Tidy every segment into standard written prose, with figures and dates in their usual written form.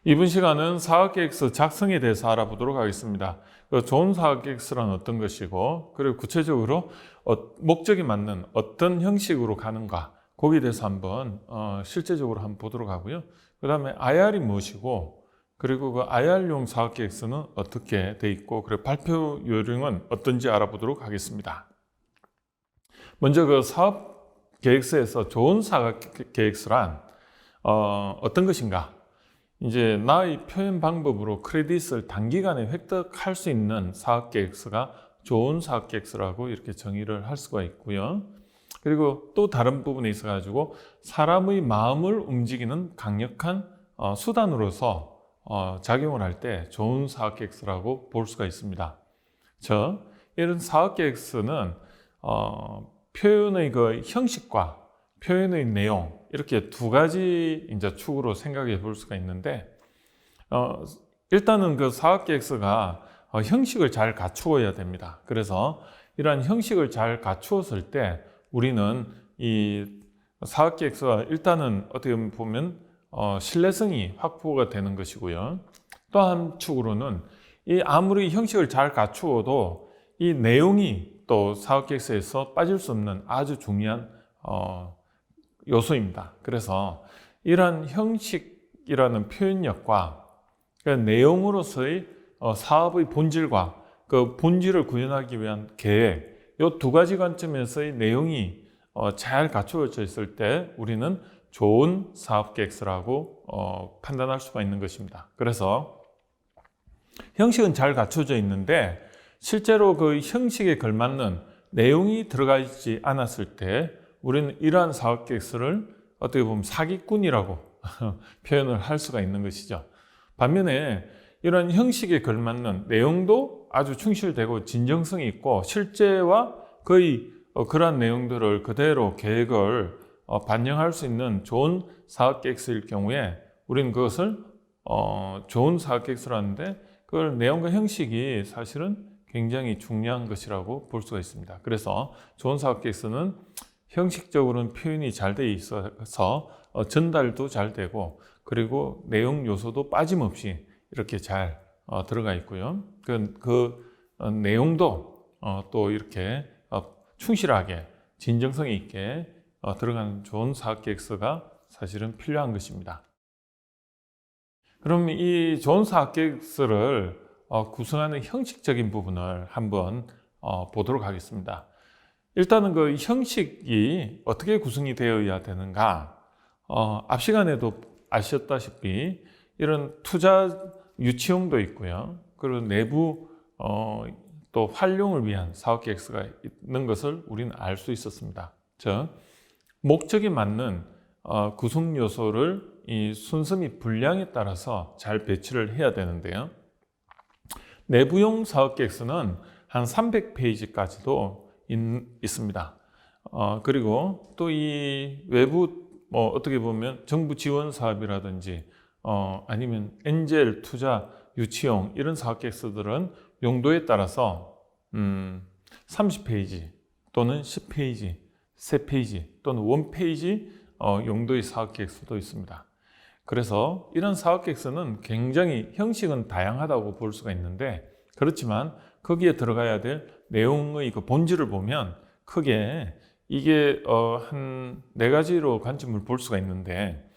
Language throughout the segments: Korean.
이번 시간은 사업계획서 작성에 대해서 알아보도록 하겠습니다. 좋은 사업계획서란 어떤 것이고, 그리고 구체적으로 목적에 맞는 어떤 형식으로 가는가, 거기에 대해서 한번 실제적으로 한번 보도록 하고요. 그 다음에 IR이 무엇이고, 그리고 그 IR용 사업계획서는 어떻게 돼 있고, 그리고 발표 요령은 어떤지 알아보도록 하겠습니다. 먼저 그 사업계획서에서 좋은 사업계획서란 어떤 것인가? 이제 나의 표현 방법으로 크레딧을 단기간에 획득할 수 있는 사업계획서가 좋은 사업계획서라고 이렇게 정의를 할 수가 있고요. 그리고 또 다른 부분에 있어 가지고 사람의 마음을 움직이는 강력한 수단으로서 작용을 할 때 좋은 사업계획서라고 볼 수가 있습니다. 이런 사업계획서는 표현의 그 형식과 표현의 내용, 이렇게 두 가지 이제 축으로 생각해 볼 수가 있는데, 일단은 그 사업계획서가 형식을 잘 갖추어야 됩니다. 그래서 이러한 형식을 잘 갖추었을 때 우리는 이 사업계획서가 일단은 어떻게 보면 신뢰성이 확보가 되는 것이고요. 또 한 축으로는 이 아무리 형식을 잘 갖추어도 이 내용이 또 사업계획서에서 빠질 수 없는 아주 중요한 요소입니다. 그래서 이러한 형식이라는 표현력과 그 내용으로서의 사업의 본질과 그 본질을 구현하기 위한 계획, 이 두 가지 관점에서의 내용이 잘 갖추어져 있을 때 우리는 좋은 사업계획서라고 판단할 수가 있는 것입니다. 그래서 형식은 잘 갖춰져 있는데 실제로 그 형식에 걸맞는 내용이 들어가 있지 않았을 때 우리는 이러한 사업계획서를 어떻게 보면 사기꾼이라고 표현을 할 수가 있는 것이죠. 반면에 이러한 형식에 걸맞는 내용도 아주 충실되고 진정성이 있고 실제와 거의 그러한 내용들을 그대로 계획을 반영할 수 있는 좋은 사업계획서일 경우에 우리는 그것을 좋은 사업계획서라는데 그걸 내용과 형식이 사실은 굉장히 중요한 것이라고 볼 수가 있습니다. 그래서 좋은 사업계획서는 형식적으로는 표현이 잘 돼 있어서 전달도 잘 되고 그리고 내용 요소도 빠짐없이 이렇게 잘 들어가 있고요. 그 내용도 또 이렇게 충실하게 진정성 있게 들어가는 좋은 사업계획서가 사실은 필요한 것입니다. 그럼 이 좋은 사업계획서를 구성하는 형식적인 부분을 한번 보도록 하겠습니다. 일단은 그 형식이 어떻게 구성이 되어야 되는가? 앞 시간에도 아셨다시피 이런 투자 유치용도 있고요. 그리고 내부 또 활용을 위한 사업계획서가 있는 것을 우리는 알 수 있었습니다. 즉, 목적에 맞는 구성 요소를 이 순서 및 분량에 따라서 잘 배치를 해야 되는데요. 내부용 사업계획서는 한 300페이지까지도 있습니다. 그리고 또 이 외부 어떻게 보면 정부 지원 사업이라든지 아니면 엔젤 투자 유치용 이런 사업계획서들은 용도에 따라서 30페이지 또는 10페이지, 3페이지 또는 1페이지 용도의 사업계획서도 있습니다. 그래서 이런 사업계획서는 굉장히 형식은 다양하다고 볼 수가 있는데 그렇지만 거기에 들어가야 될 내용의 그 본질을 보면 크게 이게 한 4가지로 관점을 볼 수가 있는데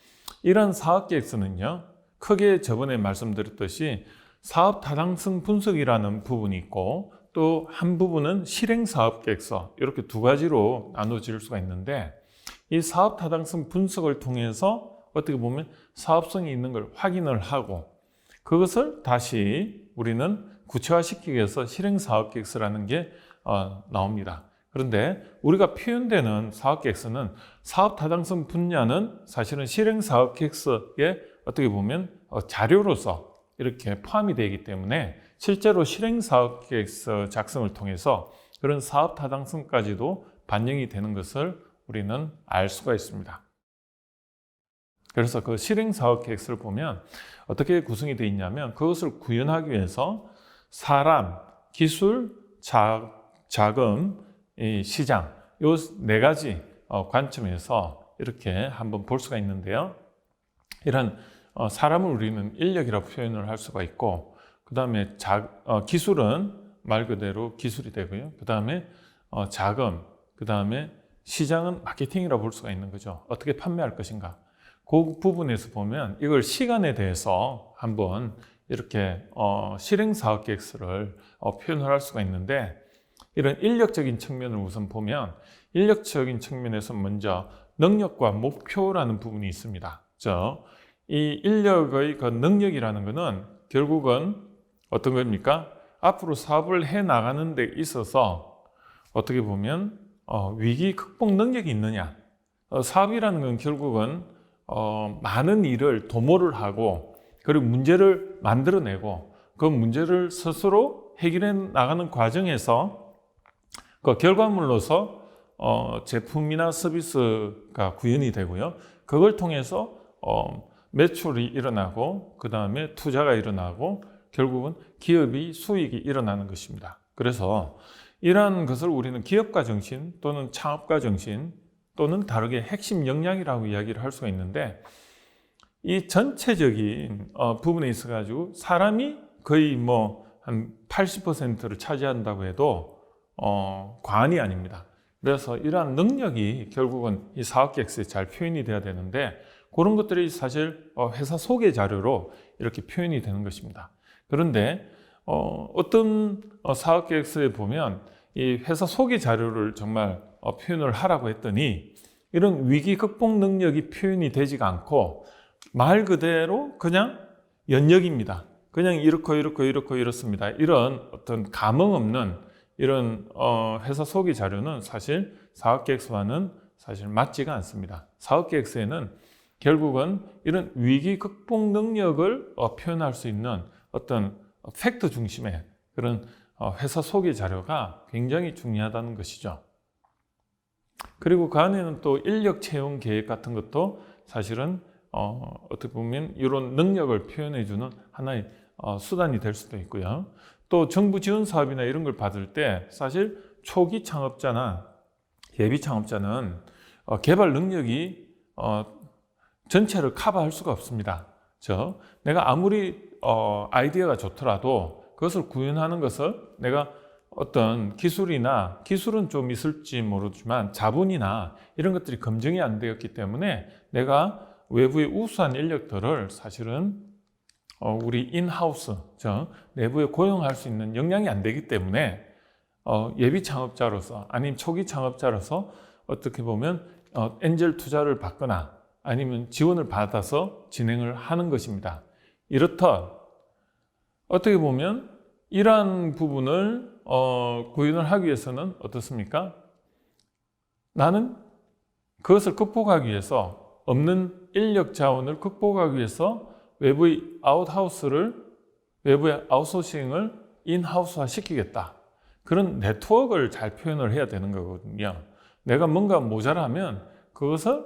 이런 사업계획서는요 크게 저번에 말씀드렸듯이 사업 타당성 분석이라는 부분이 있고 또 한 부분은 실행사업계획서 이렇게 2가지로 나눠질 수가 있는데 이 사업 타당성 분석을 통해서 어떻게 보면 사업성이 있는 걸 확인을 하고 그것을 다시 우리는 구체화시키기 위해서 실행사업계획서라는 게 나옵니다. 그런데 우리가 표현되는 사업계획서는 사업 타당성 분야는 사실은 실행사업계획서에 어떻게 보면 자료로서 이렇게 포함이 되기 때문에 실제로 실행사업계획서 작성을 통해서 그런 사업 타당성까지도 반영이 되는 것을 우리는 알 수가 있습니다. 그래서 그 실행사업계획서를 보면 어떻게 구성이 되어 있냐면 그것을 구현하기 위해서 사람, 기술, 자금, 시장 이 4가지 관점에서 이렇게 한번 볼 수가 있는데요. 이런 사람을 우리는 인력이라고 표현을 할 수가 있고, 그 다음에 기술은 말 그대로 기술이 되고요. 그 다음에 자금, 그 다음에 시장은 마케팅이라고 볼 수가 있는 거죠. 어떻게 판매할 것인가. 그 부분에서 보면 이걸 시간에 대해서 한번 이렇게 실행사업 계획서를 표현을 할 수가 있는데, 이런 인력적인 측면을 우선 보면 인력적인 측면에서 먼저 능력과 목표라는 부분이 있습니다. 이 인력의 그 능력이라는 것은 결국은 어떤 겁니까? 앞으로 사업을 해 나가는 데 있어서 어떻게 보면 위기 극복 능력이 있느냐. 사업이라는 건 결국은 많은 일을 도모를 하고 그리고 문제를 만들어내고 그 문제를 스스로 해결해 나가는 과정에서 그 결과물로서 제품이나 서비스가 구현이 되고요. 그걸 통해서 매출이 일어나고 그 다음에 투자가 일어나고 결국은 기업이 수익이 일어나는 것입니다. 그래서 이러한 것을 우리는 기업가 정신 또는 창업가 정신 또는 다르게 핵심 역량이라고 이야기를 할 수가 있는데, 이 전체적인 부분에 있어 가지고 사람이 거의 한 80%를 차지한다고 해도 과언이 아닙니다. 그래서 이러한 능력이 결국은 이 사업계획서에 잘 표현이 돼야 되는데, 그런 것들이 사실 회사 소개 자료로 이렇게 표현이 되는 것입니다. 그런데 어떤 사업계획서에 보면 이 회사 소개 자료를 정말 표현을 하라고 했더니 이런 위기 극복 능력이 표현이 되지가 않고 말 그대로 그냥 연역입니다. 그냥 이렇고 이렇습니다. 이런 어떤 감흥 없는 이런 회사 소개 자료는 사실 사업계획서와는 사실 맞지가 않습니다. 사업계획서에는 결국은 이런 위기 극복 능력을 표현할 수 있는 어떤 팩트 중심의 그런 회사 소개 자료가 굉장히 중요하다는 것이죠. 그리고 그 안에는 또 인력 채용 계획 같은 것도 사실은 어떻게 보면 이런 능력을 표현해주는 하나의 수단이 될 수도 있고요. 또 정부 지원 사업이나 이런 걸 받을 때 사실 초기 창업자나 예비 창업자는 개발 능력이 전체를 커버할 수가 없습니다. 내가 아무리 아이디어가 좋더라도 그것을 구현하는 것을 내가 어떤 기술은 좀 있을지 모르지만 자본이나 이런 것들이 검증이 안 되었기 때문에 내가 외부의 우수한 인력들을 사실은 우리 인하우스, 내부에 고용할 수 있는 역량이 안 되기 때문에 예비 창업자로서 아니면 초기 창업자로서 어떻게 보면 엔젤 투자를 받거나 아니면 지원을 받아서 진행을 하는 것입니다. 이렇듯 어떻게 보면 이러한 부분을 구현을 하기 위해서는 어떻습니까? 나는 그것을 극복하기 위해서 없는 인력 자원을 극복하기 위해서 외부의 아웃소싱을 인하우스화 시키겠다. 그런 네트워크를 잘 표현을 해야 되는 거거든요. 내가 뭔가 모자라면 그것을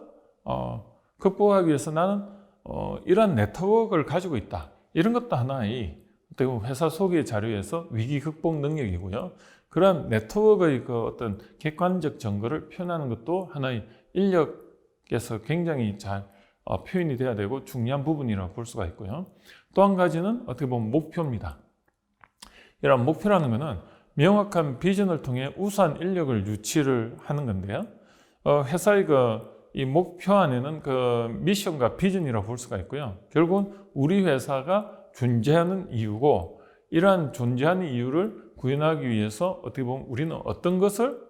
극복하기 위해서 나는 이러한 네트워크를 가지고 있다. 이런 것도 하나의 회사 소개 자료에서 위기 극복 능력이고요. 그런 네트워크의 그 어떤 객관적 증거를 표현하는 것도 하나의 인력에서 굉장히 잘 표현이 돼야 되고 중요한 부분이라고 볼 수가 있고요. 또 한 가지는 어떻게 보면 목표입니다. 이런 목표라는 것은 명확한 비전을 통해 우수한 인력을 유치를 하는 건데요. 회사의 이 목표 안에는 그 미션과 비전이라고 볼 수가 있고요. 결국은 우리 회사가 존재하는 이유고, 이러한 존재하는 이유를 구현하기 위해서 어떻게 보면 우리는 어떤 것을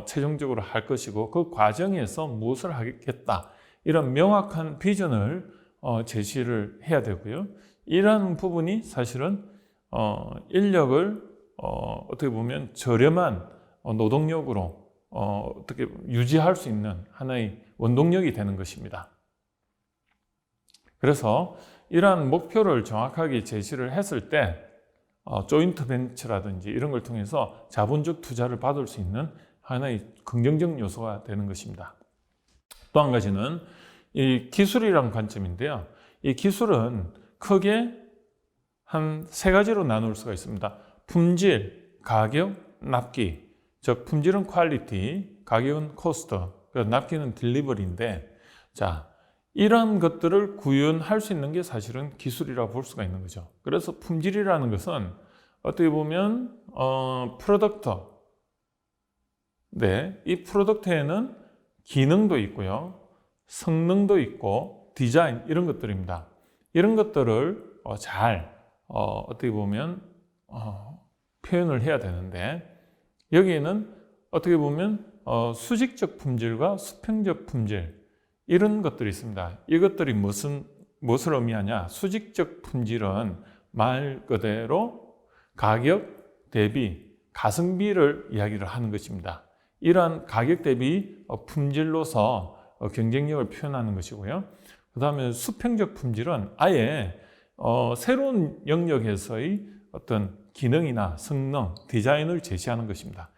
최종적으로 할 것이고 그 과정에서 무엇을 하겠다, 이런 명확한 비전을 제시를 해야 되고요. 이러한 부분이 사실은 인력을 어떻게 보면 저렴한 노동력으로 어떻게 유지할 수 있는 하나의 원동력이 되는 것입니다. 그래서 이러한 목표를 정확하게 제시를 했을 때 조인트 벤처라든지 이런 걸 통해서 자본적 투자를 받을 수 있는 하나의 긍정적 요소가 되는 것입니다. 또 한 가지는 이 기술이라는 관점인데요. 이 기술은 크게 한 세 가지로 나눌 수가 있습니다. 품질, 가격, 납기. 즉 품질은 퀄리티, 가격은 코스트, 납기는 딜리버리인데, 자, 이러한 것들을 구현할 수 있는 게 사실은 기술이라고 볼 수가 있는 거죠. 그래서 품질이라는 것은 어떻게 보면 프로덕트, 네, 이 프로덕트에는 기능도 있고요, 성능도 있고, 디자인 이런 것들입니다. 이런 것들을 잘 어떻게 보면 표현을 해야 되는데, 여기에는 어떻게 보면 수직적 품질과 수평적 품질 이런 것들이 있습니다. 이것들이 무엇을 의미하냐? 수직적 품질은 말 그대로 가격 대비 가성비를 이야기를 하는 것입니다. 이러한 가격 대비 품질로서 경쟁력을 표현하는 것이고요. 그 다음에 수평적 품질은 아예 새로운 영역에서의 어떤 기능이나 성능, 디자인을 제시하는 것입니다.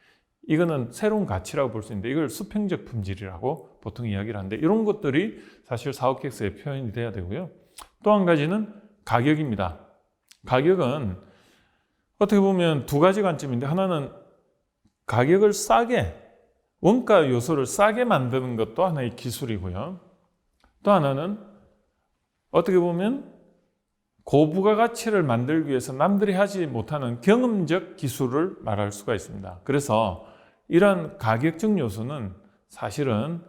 이거는 새로운 가치라고 볼 수 있는데 이걸 수평적 품질이라고 보통 이야기를 하는데, 이런 것들이 사실 사업 계획서에 표현이 돼야 되고요. 또 한 가지는 가격입니다. 가격은 어떻게 보면 두 가지 관점인데, 하나는 가격을 싸게, 원가 요소를 싸게 만드는 것도 하나의 기술이고요. 또 하나는 어떻게 보면 고부가가치를 만들기 위해서 남들이 하지 못하는 경험적 기술을 말할 수가 있습니다. 그래서 이러한 가격적 요소는 사실은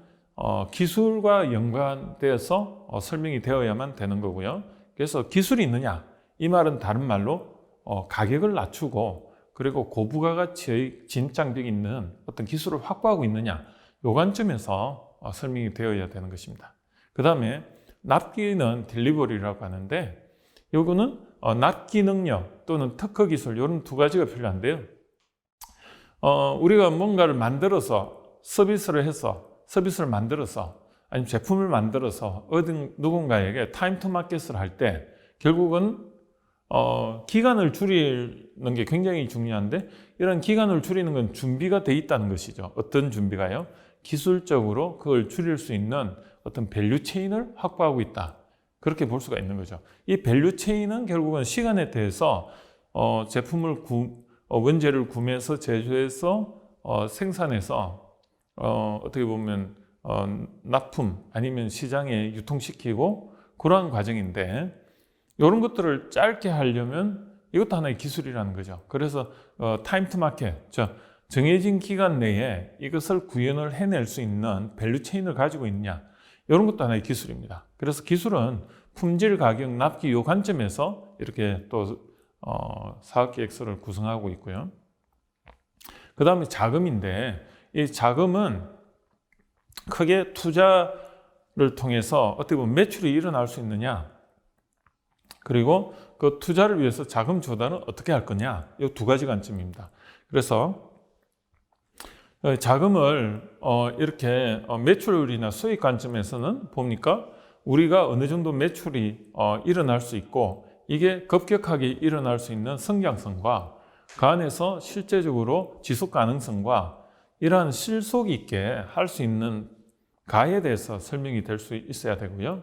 기술과 연관되어서 설명이 되어야만 되는 거고요. 그래서 기술이 있느냐? 이 말은 다른 말로 가격을 낮추고 그리고 고부가가치의 진입장벽이 있는 어떤 기술을 확보하고 있느냐? 이 관점에서 설명이 되어야 되는 것입니다. 그 다음에 납기는 딜리버리라고 하는데, 요거는 납기 능력 또는 특허 기술, 이런 두 가지가 필요한데요. 우리가 뭔가를 만들어서 서비스를 만들어서 아니면 제품을 만들어서 어떤 누군가에게 타임 투 마켓을 할 때 결국은 기간을 줄이는 게 굉장히 중요한데, 이런 기간을 줄이는 건 준비가 돼 있다는 것이죠. 어떤 준비가요? 기술적으로 그걸 줄일 수 있는 어떤 밸류 체인을 확보하고 있다. 그렇게 볼 수가 있는 거죠. 이 밸류 체인은 결국은 시간에 대해서 제품을 원재료를 구매해서 제조해서 생산해서 어떻게 보면 납품 아니면 시장에 유통시키고 그러한 과정인데, 이런 것들을 짧게 하려면 이것도 하나의 기술이라는 거죠. 그래서 타임 투 마켓, 정해진 기간 내에 이것을 구현을 해낼 수 있는 밸류 체인을 가지고 있느냐, 이런 것도 하나의 기술입니다. 그래서 기술은 품질, 가격, 납기 이 관점에서 이렇게 또 사업계획서를 구성하고 있고요. 그 다음에 자금인데, 이 자금은 크게 투자를 통해서 어떻게 보면 매출이 일어날 수 있느냐, 그리고 그 투자를 위해서 자금 조달은 어떻게 할 거냐, 이 두 가지 관점입니다. 그래서 자금을 이렇게 매출이나 수익 관점에서는 보니까 우리가 어느 정도 매출이 일어날 수 있고, 이게 급격하게 일어날 수 있는 성장성과 그 안에서 실제적으로 지속 가능성과 이러한 실속 있게 할 수 있는 가에 대해서 설명이 될 수 있어야 되고요.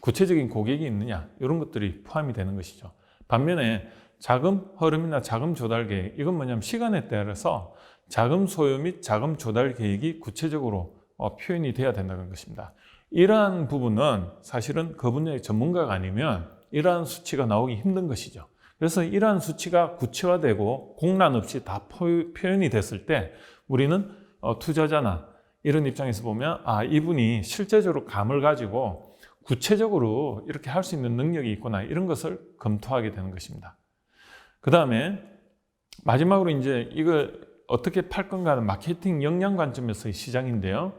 구체적인 고객이 있느냐, 이런 것들이 포함이 되는 것이죠. 반면에 자금 흐름이나 자금 조달 계획, 이건 뭐냐면 시간에 따라서 자금 소요 및 자금 조달 계획이 구체적으로 표현이 돼야 된다는 것입니다. 이러한 부분은 사실은 그 분야의 전문가가 아니면 이러한 수치가 나오기 힘든 것이죠. 그래서 이러한 수치가 구체화되고 공란 없이 다 표현이 됐을 때 우리는 투자자나 이런 입장에서 보면 이분이 실제적으로 감을 가지고 구체적으로 이렇게 할 수 있는 능력이 있구나, 이런 것을 검토하게 되는 것입니다. 그 다음에 마지막으로 이제 이걸 어떻게 팔 건가 하는 마케팅 역량 관점에서의 시장인데요.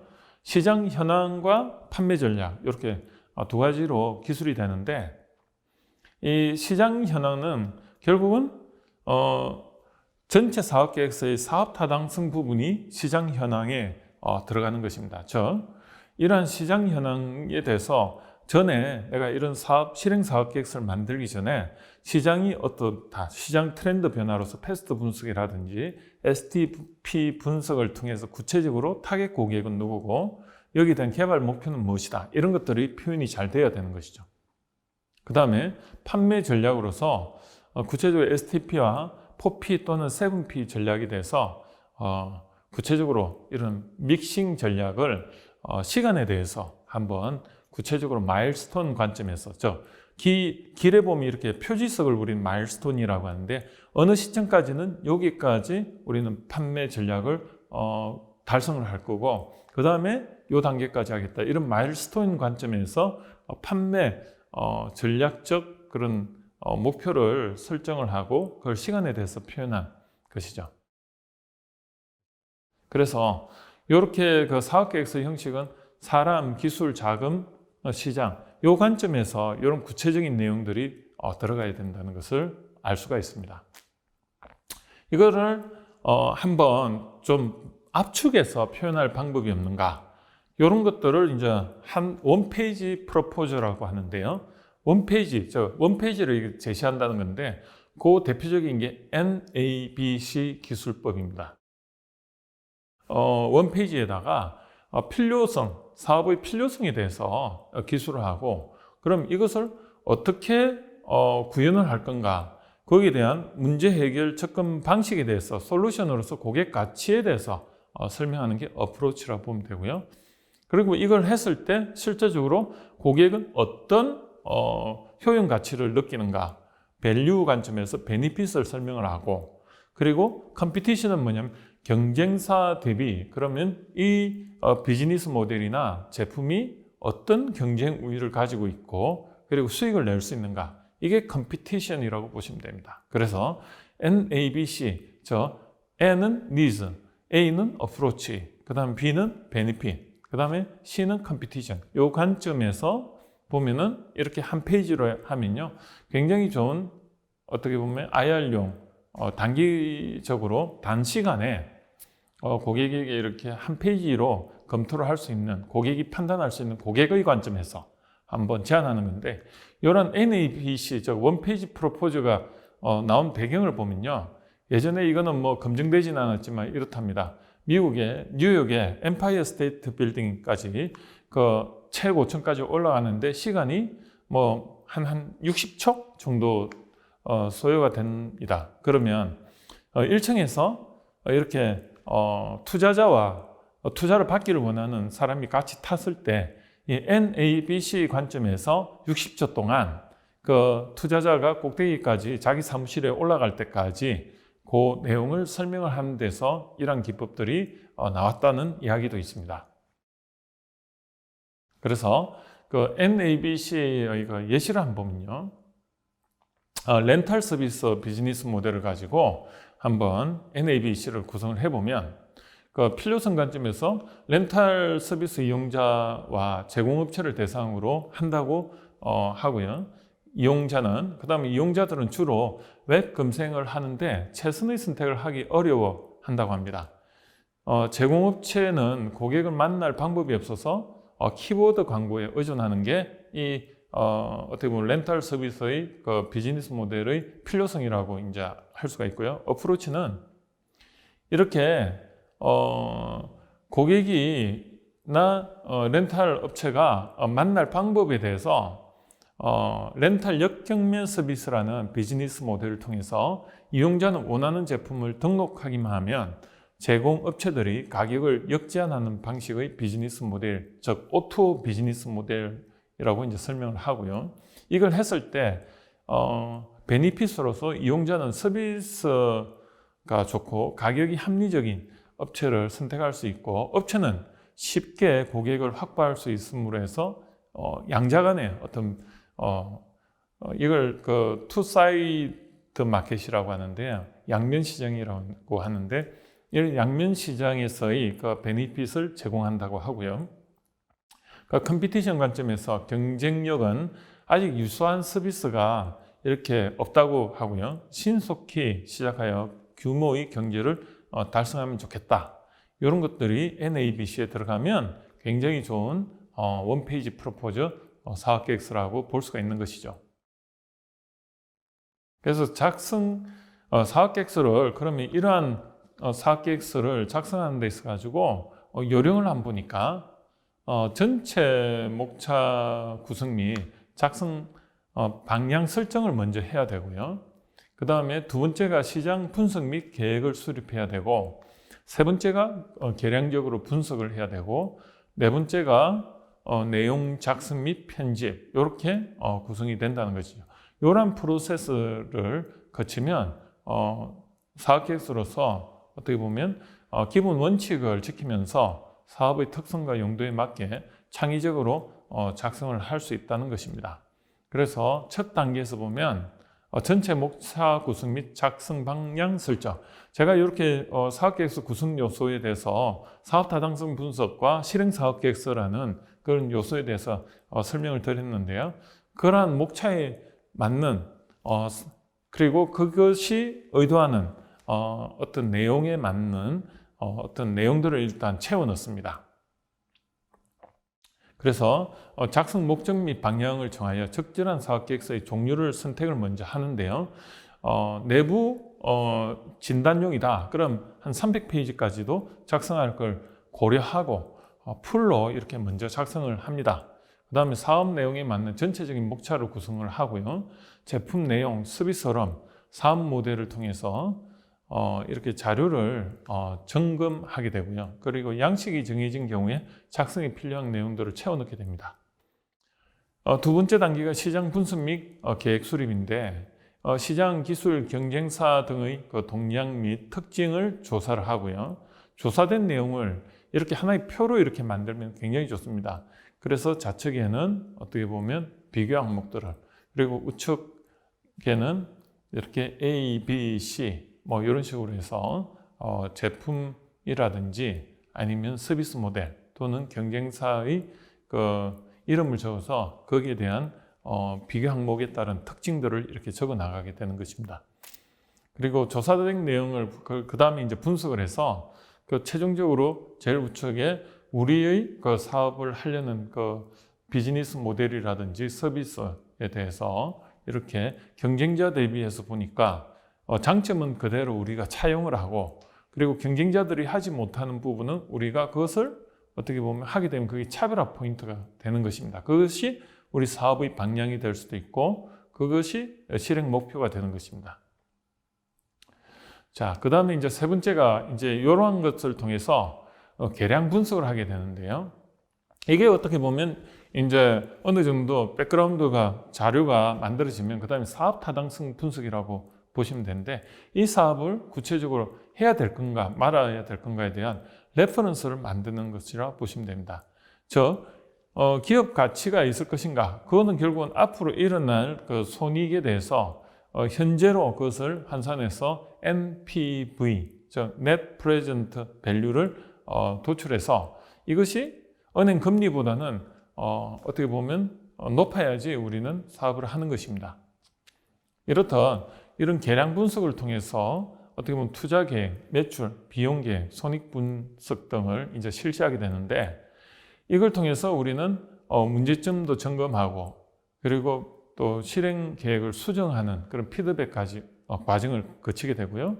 시장 현황과 판매 전략, 이렇게 두 가지로 기술이 되는데, 이 시장 현황은 결국은 전체 사업계획서의 사업 타당성 부분이 시장 현황에 들어가는 것입니다. 이러한 시장 현황에 대해서 전에 내가 이런 실행 사업계획서를 만들기 전에 시장이 어떻다, 시장 트렌드 변화로서 패스트 분석이라든지 STP 분석을 통해서 구체적으로 타겟 고객은 누구고 여기에 대한 개발 목표는 무엇이다, 이런 것들이 표현이 잘 되어야 되는 것이죠. 그 다음에 판매 전략으로서 구체적으로 STP와 4P 또는 7P 전략에 대해서 구체적으로 이런 믹싱 전략을 시간에 대해서 한번 구체적으로 마일스톤 관점에서 길에 보면 이렇게 표지석을 우리는 마일스톤이라고 하는데 어느 시점까지는 여기까지 우리는 판매 전략을 달성을 할 거고 그 다음에 요 단계까지 하겠다 이런 마일스톤 관점에서 판매 전략적 그런 목표를 설정을 하고 그걸 시간에 대해서 표현한 것이죠. 그래서 이렇게 그 사업계획서 형식은 사람, 기술, 자금, 시장 이 관점에서 이런 구체적인 내용들이 들어가야 된다는 것을 알 수가 있습니다. 이거를 한번 좀 압축해서 표현할 방법이 없는가? 이런 것들을 이제 한 원페이지 프로포저라고 하는데요. 원페이지를 제시한다는 건데 그 대표적인 게 NABC 기술법입니다. 원페이지에다가 필요성, 사업의 필요성에 대해서 기술을 하고 그럼 이것을 어떻게 구현을 할 건가 거기에 대한 문제 해결 접근 방식에 대해서 솔루션으로서 고객 가치에 대해서 설명하는 게 어프로치라고 보면 되고요. 그리고 이걸 했을 때 실제적으로 고객은 어떤 효용 가치를 느끼는가 밸류 관점에서 베니핏을 설명을 하고 그리고 컴피티션은 뭐냐면 경쟁사 대비 그러면 이 비즈니스 모델이나 제품이 어떤 경쟁 우위를 가지고 있고 그리고 수익을 낼 수 있는가 이게 컴피티션이라고 보시면 됩니다. 그래서 NABC N은 needs, A는 approach, 그 다음 B는 benefit, 그 다음에 C는 competition 이 관점에서 보면은 이렇게 한 페이지로 하면요 굉장히 좋은 어떻게 보면 IR용 단기적으로 단시간에 고객에게 이렇게 한 페이지로 검토를 할 수 있는 고객이 판단할 수 있는 고객의 관점에서 한번 제안하는 건데 이런 NABC 원페이지 프로포즈가 나온 배경을 보면요 예전에 이거는 뭐 검증되지는 않았지만 이렇답니다. 미국의 뉴욕의 엠파이어 스테이트 빌딩까지 그 최고층까지 올라가는데 시간이 뭐 한 60초 정도 소요가 됩니다. 그러면 1층에서 이렇게 투자자와 투자를 받기를 원하는 사람이 같이 탔을 때 이 NABC 관점에서 60초 동안 그 투자자가 꼭대기까지 자기 사무실에 올라갈 때까지 그 내용을 설명을 하는 데서 이러한 기법들이 나왔다는 이야기도 있습니다. 그래서 그 NABC의 그 예시를 한번 보면요. 렌탈 서비스 비즈니스 모델을 가지고 한번 NABC를 구성을 해보면 그 필요성 관점에서 렌탈 서비스 이용자와 제공업체를 대상으로 한다고 하고요. 이용자는 그다음에 이용자들은 주로 웹 검색을 하는데 최선의 선택을 하기 어려워 한다고 합니다. 제공업체는 고객을 만날 방법이 없어서 키워드 광고에 의존하는 게 이 어떻게 보면 렌탈 서비스의 그 비즈니스 모델의 필요성이라고 이제 할 수가 있고요. 어프로치는 이렇게 고객이나 렌탈 업체가 만날 방법에 대해서 렌탈 역경면 서비스라는 비즈니스 모델을 통해서 이용자는 원하는 제품을 등록하기만 하면 제공업체들이 가격을 역제한하는 방식의 비즈니스 모델, 즉 오토 비즈니스 모델이라고 이제 설명을 하고요. 이걸 했을 때 베니핏으로서 이용자는 서비스가 좋고 가격이 합리적인 업체를 선택할 수 있고 업체는 쉽게 고객을 확보할 수 있음으로 해서 양자 간의 어떤 이걸 그 투사이드 마켓이라고 하는데요. 양면 시장이라고 하는데 이런 양면 시장에서의 그 베니핏을 제공한다고 하고요. 그 컴피티션 관점에서 경쟁력은 아직 유수한 서비스가 이렇게 없다고 하고요. 신속히 시작하여 규모의 경제를 달성하면 좋겠다. 이런 것들이 NABC에 들어가면 굉장히 좋은 원페이지 프로포즈 사업계획서라고 볼 수가 있는 것이죠. 그래서 사업계획서를 그러면 이러한 사업계획서를 작성하는 데 있어 가지고 요령을 한번 보니까 전체 목차 구성 및 작성 방향 설정을 먼저 해야 되고요. 그 다음에 두 번째가 시장 분석 및 계획을 수립해야 되고 세 번째가 계량적으로 분석을 해야 되고 네 번째가 내용 작성 및 편집 이렇게 구성이 된다는 것이죠. 이런 프로세스를 거치면 사업계획서로서 어떻게 보면 기본 원칙을 지키면서 사업의 특성과 용도에 맞게 창의적으로 작성을 할 수 있다는 것입니다. 그래서 첫 단계에서 보면 전체 목차 구성 및 작성 방향 설정. 제가 이렇게 사업계획서 구성 요소에 대해서 사업 타당성 분석과 실행 사업계획서라는 그런 요소에 대해서 설명을 드렸는데요. 그러한 목차에 맞는 그리고 그것이 의도하는 어떤 내용에 맞는 어떤 내용들을 일단 채워 넣습니다. 그래서 작성 목적 및 방향을 정하여 적절한 사업계획서의 종류를 선택을 먼저 하는데요. 내부 진단용이다. 그럼 한 300페이지까지도 작성할 걸 고려하고 풀로 이렇게 먼저 작성을 합니다. 그 다음에 사업 내용에 맞는 전체적인 목차를 구성을 하고요. 제품 내용, 서비스론, 사업 모델을 통해서 이렇게 자료를 점검하게 되고요. 그리고 양식이 정해진 경우에 작성에 필요한 내용들을 채워넣게 됩니다. 두 번째 단계가 시장 분석 및 계획 수립인데 시장, 기술, 경쟁사 등의 그 동향 및 특징을 조사를 하고요. 조사된 내용을 이렇게 하나의 표로 이렇게 만들면 굉장히 좋습니다. 그래서 좌측에는 어떻게 보면 비교 항목들을, 그리고 우측에는 이렇게 A, B, C 뭐 이런 식으로 해서 제품이라든지 아니면 서비스 모델 또는 경쟁사의 그 이름을 적어서 거기에 대한 비교 항목에 따른 특징들을 이렇게 적어 나가게 되는 것입니다. 그리고 조사된 내용을 그 다음에 이제 분석을 해서 그 최종적으로 제일 우측에 우리의 그 사업을 하려는 그 비즈니스 모델이라든지 서비스에 대해서 이렇게 경쟁자 대비해서 보니까 장점은 그대로 우리가 차용을 하고, 그리고 경쟁자들이 하지 못하는 부분은 우리가 그것을 어떻게 보면 하게 되면 그게 차별화 포인트가 되는 것입니다. 그것이 우리 사업의 방향이 될 수도 있고 그것이 실행 목표가 되는 것입니다. 자, 그 다음에 이제 세 번째가 이제 이러한 것을 통해서 계량 분석을 하게 되는데요. 이게 어떻게 보면 이제 어느 정도 백그라운드가 자료가 만들어지면 그 다음에 사업 타당성 분석이라고 보시면 되는데, 이 사업을 구체적으로 해야 될 건가 말아야 될 건가에 대한 레퍼런스를 만드는 것이라 보시면 됩니다. 기업 가치가 있을 것인가, 그거는 결국은 앞으로 일어날 그 손익에 대해서 현재로 그것을 환산해서 NPV, 즉 Net Present Value를 도출해서 이것이 은행 금리보다는 어떻게 보면 높아야지 우리는 사업을 하는 것입니다. 이렇듯 이런 계량 분석을 통해서 어떻게 보면 투자 계획, 매출, 비용 계획, 손익 분석 등을 이제 실시하게 되는데, 이걸 통해서 우리는 문제점도 점검하고 그리고 또 실행 계획을 수정하는 그런 피드백까지 과정을 거치게 되고요.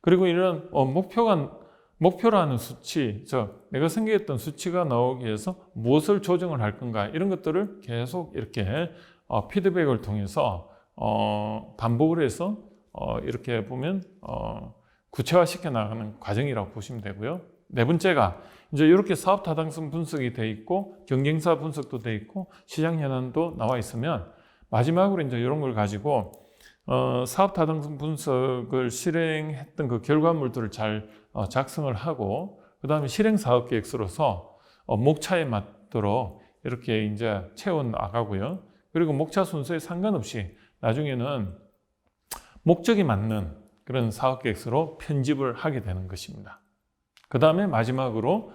그리고 이런 목표라는 수치, 내가 생각했던 수치가 나오기 위해서 무엇을 조정을 할 건가, 이런 것들을 계속 이렇게 피드백을 통해서 반복을 해서 이렇게 보면 구체화시켜 나가는 과정이라고 보시면 되고요. 네 번째가 이제 이렇게 사업 타당성 분석이 돼 있고 경쟁사 분석도 돼 있고 시장 현안도 나와 있으면 마지막으로 이제 이런 걸 가지고 사업 타당성 분석을 실행했던 그 결과물들을 잘 작성을 하고, 그 다음에 실행 사업 계획서로서 목차에 맞도록 이렇게 이제 채워 나가고요. 그리고 목차 순서에 상관없이 나중에는 목적이 맞는 그런 사업 계획서로 편집을 하게 되는 것입니다. 그 다음에 마지막으로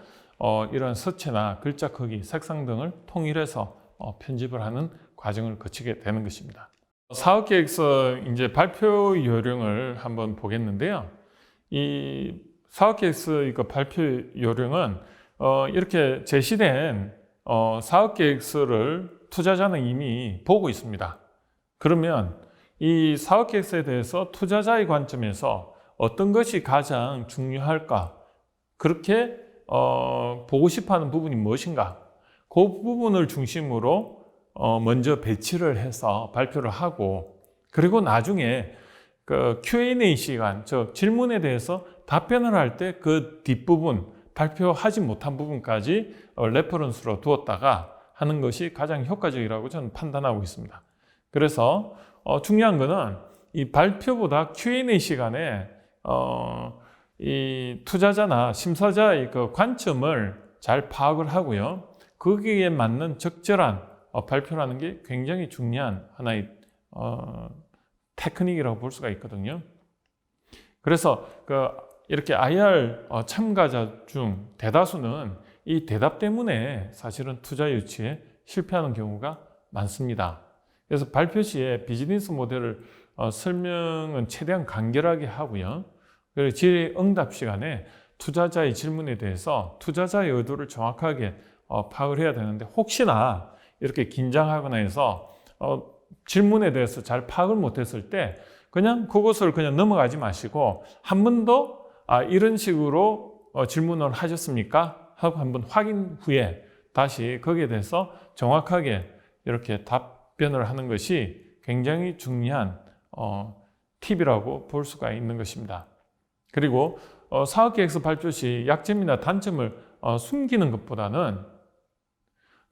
이런 서체나 글자 크기, 색상 등을 통일해서 편집을 하는 과정을 거치게 되는 것입니다. 사업 계획서 이제 발표 요령을 한번 보겠는데요. 이 사업 계획서 발표 요령은 이렇게 제시된 사업 계획서를 투자자는 이미 보고 있습니다. 그러면 이 사업 계획서에 대해서 투자자의 관점에서 어떤 것이 가장 중요할까, 그렇게 보고 싶어하는 부분이 무엇인가, 그 부분을 중심으로 먼저 배치를 해서 발표를 하고, 그리고 나중에 그 Q&A 시간, 즉 질문에 대해서 답변을 할 때 그 뒷부분, 발표하지 못한 부분까지 레퍼런스로 두었다가 하는 것이 가장 효과적이라고 저는 판단하고 있습니다. 그래서 중요한 거는 이 발표보다 Q&A 시간에 이 투자자나 심사자의 그 관점을 잘 파악을 하고요. 거기에 맞는 적절한 발표라는 게 굉장히 중요한 하나의 테크닉이라고 볼 수가 있거든요. 그래서 이렇게 IR 참가자 중 대다수는 이 대답 때문에 사실은 투자 유치에 실패하는 경우가 많습니다. 그래서 발표 시에 비즈니스 모델을 설명은 최대한 간결하게 하고요. 그리고 질의응답 시간에 투자자의 질문에 대해서 투자자의 의도를 정확하게 파악을 해야 되는데 혹시나 이렇게 긴장하거나 해서 질문에 대해서 잘 파악을 못했을 때 그냥 그것을 그냥 넘어가지 마시고 한 번 더 이런 식으로 질문을 하셨습니까? 하고 한번 확인 후에 다시 거기에 대해서 정확하게 이렇게 답변을 하는 것이 굉장히 중요한 팁이라고 볼 수가 있는 것입니다. 그리고 사업계획서 발표 시 약점이나 단점을 숨기는 것보다는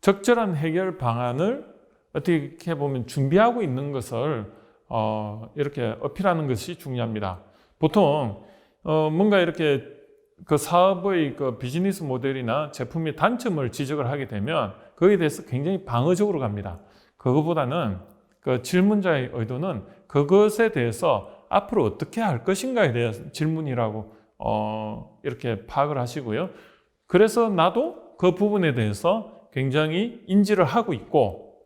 적절한 해결 방안을 어떻게 보면 준비하고 있는 것을 이렇게 어필하는 것이 중요합니다. 보통 뭔가 이렇게 그 사업의 그 비즈니스 모델이나 제품의 단점을 지적을 하게 되면 거기에 대해서 굉장히 방어적으로 갑니다. 그것보다는 그 질문자의 의도는 그것에 대해서 앞으로 어떻게 할 것인가에 대한 질문이라고 이렇게 파악을 하시고요. 그래서 나도 그 부분에 대해서 굉장히 인지를 하고 있고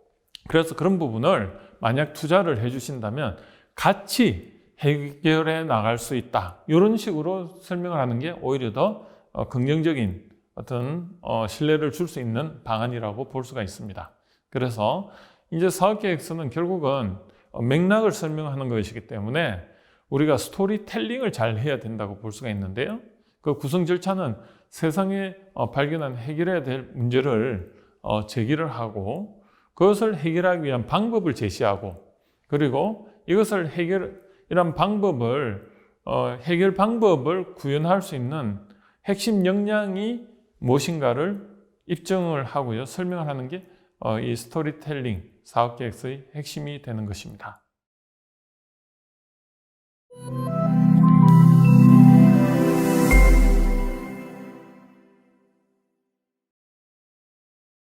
그래서 그런 부분을 만약 투자를 해주신다면 같이 해결해 나갈 수 있다. 이런 식으로 설명을 하는 게 오히려 더 긍정적인 어떤 신뢰를 줄 수 있는 방안이라고 볼 수가 있습니다. 그래서 이제 사업계획서는 결국은 맥락을 설명하는 것이기 때문에 우리가 스토리텔링을 잘 해야 된다고 볼 수가 있는데요. 그 구성 절차는 세상에 발견한 해결해야 될 문제를 제기를 하고 그것을 해결하기 위한 방법을 제시하고 그리고 이것을 이런 방법을 해결 방법을 구현할 수 있는 핵심 역량이 무엇인가를 입증을 하고요. 설명을 하는 게 이 스토리텔링 사업계획서의 핵심이 되는 것입니다.